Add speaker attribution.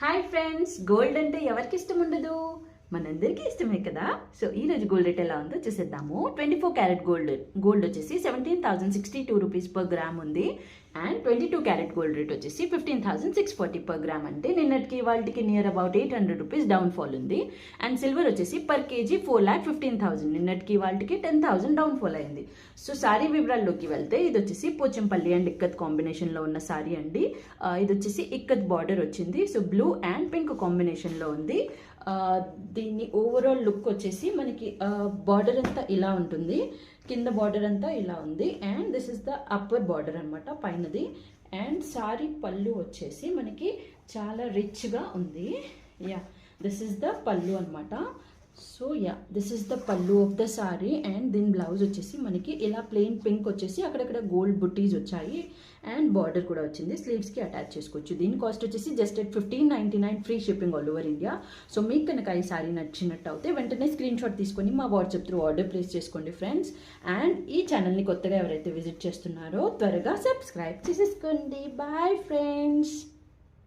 Speaker 1: Hi friends, gold అంటే ఎవరికి ఇష్టం ఉండదు? మనందరికీ ఇష్టమే కదా. సో ఈ రోజు గోల్డ్ రేట్ ఎలా ఉందో చూసేద్దాము. 24 క్యారెట్ గోల్డ్ వచ్చేసి 17,062 రూపీస్ పర్ గ్రామ్ ఉంది. అండ్ 22 క్యారెట్ గోల్డ్ రేట్ వచ్చేసి 15,640 పర్ గ్రామ్. అంటే నిన్నటికి వాళ్ళకి near about 800 rupees down fall ఉంది. అండ్ సిల్వర్ వచ్చేసి పర్ కేజీ 4,15,000, నిన్నటికి వాళ్ళకి 10,000 డౌన్ ఫాల్ అయింది. సో సారీ వివరాల్లోకి వెళ్తే ఇది వచ్చేసి పోచంపల్లి అండ్ ఇక్కత్ కాంబినేషన్లో ఉన్న సారీ అండి. ఇది వచ్చేసి ఇక్కత్ బార్డర్ వచ్చింది. సో బ్లూ అండ్ పింక్ కాంబినేషన్లో ఉంది. దీన్ని ఓవరాల్ లుక్ వచ్చేసి మనకి బార్డర్ అంతా ఇలా ఉంటుంది, కింద బార్డర్ అంతా ఇలా ఉంది. And this is the upper border అనమాట పైనది. అండ్ సారీ పళ్ళు వచ్చేసి మనకి చాలా రిచ్గా ఉంది. యా, దిస్ ఇస్ ద పళ్ళు అనమాట. So yeah, this is the పళ్ళు ఆఫ్ ద సారీ. అండ్ దీని బ్లౌజ్ వచ్చేసి మనకి ఇలా ప్లెయిన్ పింక్ వచ్చేసి అక్కడక్కడ గోల్డ్ బుట్టీస్ వచ్చాయి. అండ్ బార్డర్ కూడా వచ్చింది, స్లీవ్స్కి అటాచ్ చేసుకోవచ్చు. దీని కాస్ట్ వచ్చేసి just 1599, free shipping all over India. So మీకు కనుక ఈ సారీ నచ్చినట్టు అయితే వెంటనే స్క్రీన్ షాట్ తీసుకొని మా వాట్సాప్ త్రూ ఆర్డర్ ప్లేస్ చేసుకోండి ఫ్రెండ్స్. అండ్ ఈ ఛానల్ని కొత్తగా ఎవరైతే విజిట్ చేస్తున్నారో త్వరగా సబ్స్క్రైబ్ చేసేసుకోండి. Bye friends.